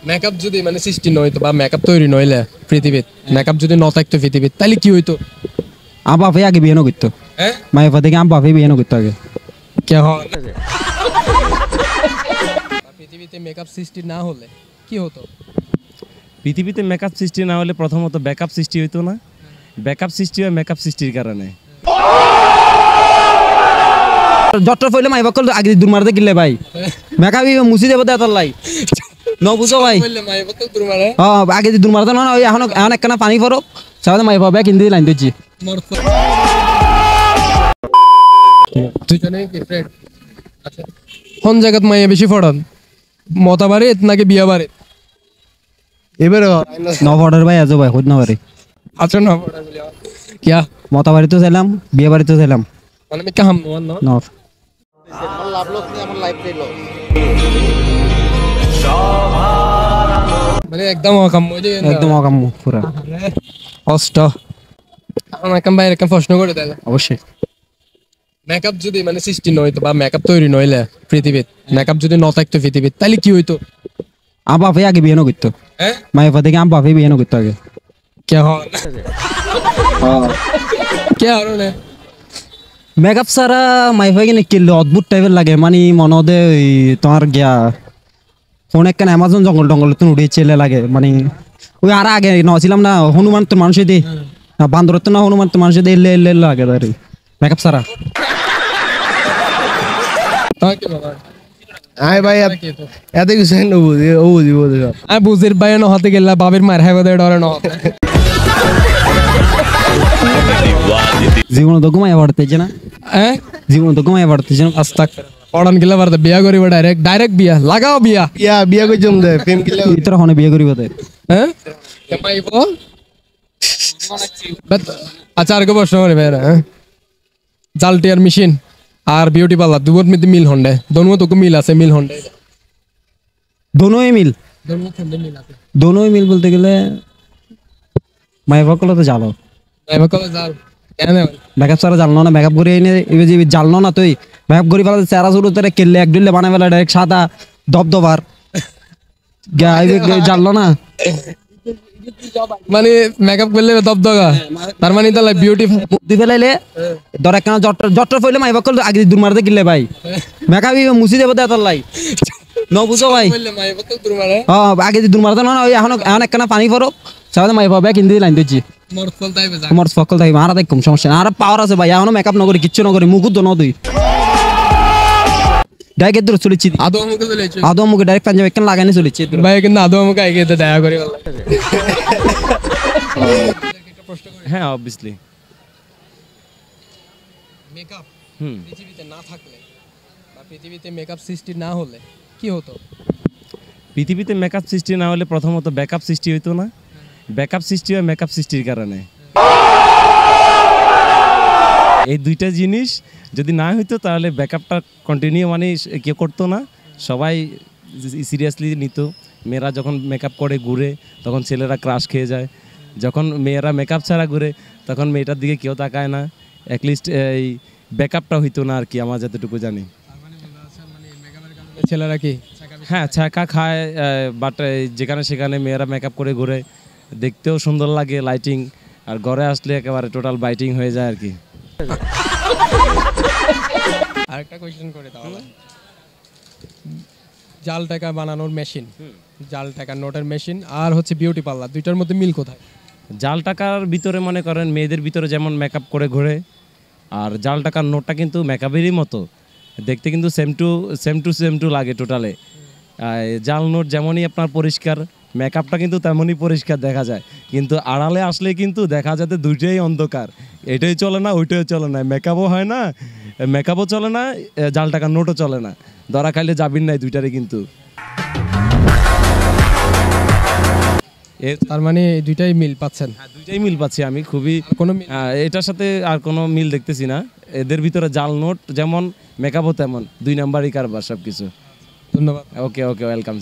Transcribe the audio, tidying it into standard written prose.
Makeup যদি মানে সৃষ্টি নয়তো বা মেকআপ তৈরি নইলে পৃথিবীত মেকআপ যদি ন থাকতো পৃথিবীত তাহলে কি হইতো? আমার বাপে আগে বিয়ে করতো। হ্যাঁ, মায়ের পর থেকে আমার বাপে বিয়ে করতো আগে। কে হয় পৃথিবীতে মেকআপ সৃষ্টি না হলে কি হতো? পৃথিবীতে মেকআপ সৃষ্টি না হলে প্রথমত ব্যাকআপ সৃষ্টি হইতো না। ব্যাকআপ সৃষ্টি হয় মেকআপ সৃষ্টির কারণে। ডক্টর ফইলে মাই বকল আগে দূর মারতে গিলে ভাই মেকআপ মুছি দেব দে তোর লাই ন বুঝো ভাই। বললে মাই বকল দূর মারে আগে দূর মারতে না ওই এখন এখন একখানা পানি পড়ো সাথে মাই বাবা কিনতে লাইন দিচ্ছি। দুজনে কি ফ্রেন্ড? আচ্ছা, কোন জায়গাত মাইয়া বেশি ফড়ান, মতা বাড়িত নাকি বিয়া বাড়িত? এবারে ন ফটার ভাই আজো ভাই খুদ না পারে। আচ্ছা না ফড়া বলি কিয়া মতা বাড়িতে চাইলাম বিয়ে বাড়িতে চাইলাম মানে আমি কাম ন নর মানে একদম অকাম হয়ে একদম অকাম পুরা কষ্ট। এখন একদম বাইরে একটা প্রশ্ন করে দেয় অবশ্যই। মেকআপ যদি মানে সৃষ্টি নয়তো বা মেকআপ তৈরি নইলে পৃথিবীত মেকআপ যদি ন থাকতো পৃথিবীত তাহলে কি হইতো? আমার বাপে আগে বিয়ে করতো। হ্যাঁ, মায়ের পর থেকে আমার বাপে বিয়ে করতো আগে। কে হয় কে আর না মেকআপ ছাড়া মাই ভাই কিনে কিনলে অদ্ভুত টাইপের লাগে মানে মনে ওই তোমার গিয়া ফোন একখান অ্যামাজন জঙ্গল টঙ্গল তো উঠে চেলে লাগে মানে ওই আর আগে নছিলাম না হনুমান তো মানুষে দিই বান্দর তো না হনুমান তো মানুষে দিয়ে এলে এলে লাগে তার মেকআপ ছাড়া। আয় ভাই এত কিছু বুঝি ও বুঝি বুঝি আমি বুঝির বাইরে নহতে গেলা বাবির মার খাইবা দেয় ডরে নহ জীবন তো ঘুমাই পড়তেছে না। হ্যাঁ, জীবন তো ঘুমাই পড়তেছে না। আস্তাক পড়ান গেলে বারতে বিয়া করিব ডাইরেক্ট বিয়া লাগাও বিয়া। বিয়া কই জম দে প্রেম কিলে ভিতরে হনে বিয়ে করিব দে। হ্যাঁ কেমাইব আচ্ছা আর প্রশ্ন করে ভাইরা জালটিয়ার মেশিন আর বিউটি পার্লার দুবোর মধ্যে মিল হন্ডে দোনো তো মিল আছে মিল হন্ডে दोनों ही मिल মিল আছে दोनों ही मिल बोलते गেলে মাই বকল তো জানো এবার কবে যাও কেন মেকআপ ছাড়া জানলো না মেকআপ করে এনে এবার যে জানলো না তুই মেকআপ করি ফেলা চেহারা শুরু করে কেললে এক ডুললে বানাই ফেলা ডাইরেক্ট সাদা দবদবার জানলো না মানে মেকআপ করলে দবদগা তার মানে তাহলে বিউটি বুদ্ধি ফেলাইলে ধর একখানা জট্টর ফইলে মাই বকল আগে দূর মারতে গিলে ভাই মেকআপ মুছি দেব দে তোর লাই ন বুঝো ভাই। বললে মাই বকল দূর মারে আগে দূর মারতে না ওই এখন এখন একখানা পানি পড়ো সাথে মাই বাবা কিনতে লাইন দিচ্ছি। মর ফল তাইবে যা আমার সকল থাকি মারা দেখ কম সমস্যা না আর পাওয়ার আছে ভাই এখনো মেকআপ নকরি কিচ্ছু নকরি মুকুদ ন দুই ডাইরেক্ট দূর চলেছি আদো মুকে চলেছে আদৌ মুখে ডাইরেক্ট পাঞ্জাব একখান লাগানি চলেছি ভাই কিন্তু আদো মুকে আগে তো দয়া করি বললে হ্যাঁ অবভিয়াসলি। মেকআপ হুম পৃথিবীতে না থাকলে বা পৃথিবীতে মেকআপ সৃষ্টি না হলে কি হতো? পৃথিবীতে মেকআপ সৃষ্টি না হলে প্রথমত ব্যাকআপ সৃষ্টি হইতো না। ব্যাকআপ সৃষ্টি হয় মেকআপ সৃষ্টির কারণে। এই দুইটা জিনিস যদি না হইতো তাহলে ব্যাকআপটা কন্টিনিউ মানে কেউ করতো না, সবাই সিরিয়াসলি নিত। মেয়েরা যখন মেকআপ করে ঘুরে তখন ছেলেরা ক্রাশ খেয়ে যায়, যখন মেয়েরা মেকআপ ছাড়া ঘুরে তখন মেয়েটার দিকে কেউ তাকায় না। অ্যাটলিস্ট এই ব্যাকআপটা হইতো না আর কি, আমার যতটুকু জানি। ছেলেরা কি হ্যাঁ ছাকা খায়, বাট যেখানে সেখানে মেয়েরা মেকআপ করে ঘুরে, দেখতেও সুন্দর লাগে লাইটিং, আর ঘরে আসলে একেবারে টোটাল বাইটিং হয়ে যায় আর কি। আরেকটা কোশ্চেন করে তাহলে, জাল টাকা বানানোর মেশিন, জাল টাকা নোটের মেশিন আর হচ্ছে বিউটি পার্লার, দুইটার মধ্যে মিল কোথায়? জাল টাকার ভিতরে মনে করেন মেয়েদের ভিতরে যেমন মেকআপ করে ঘোরে, আর জাল টাকার নোটটা কিন্তু মেকআপেরই মতো দেখতে, কিন্তু সেম টু লাগে টোটালে। জাল নোট যেমনই আপনার পরিষ্কার, মেকআপটা কিন্তু তেমনই পরিষ্কার দেখা যায়, কিন্তু আড়ালে আসলে কিন্তু দেখা যাতে দুইটাই অন্ধকার, এটাই চলে না ওইটাই চলে না, মেকআপও হয় না, মেকআপও চলে না, জাল টাকার নোটও চলে না, ধরা খাইলে যাবিন নাই দুইটারে কিন্তু। তার মানে দুইটাই মিল পাচ্ছেন? হ্যাঁ দুইটাই মিল পাচ্ছি আমি, খুবই কোনো এটার সাথে আর কোনো মিল দেখতেছি না। এদের ভিতরে জাল নোট যেমন, মেকআপও তেমন, দুই নাম্বারই কারবার সব কিছু। ধন্যবাদ। ওকে ওকে ওয়েলকাম।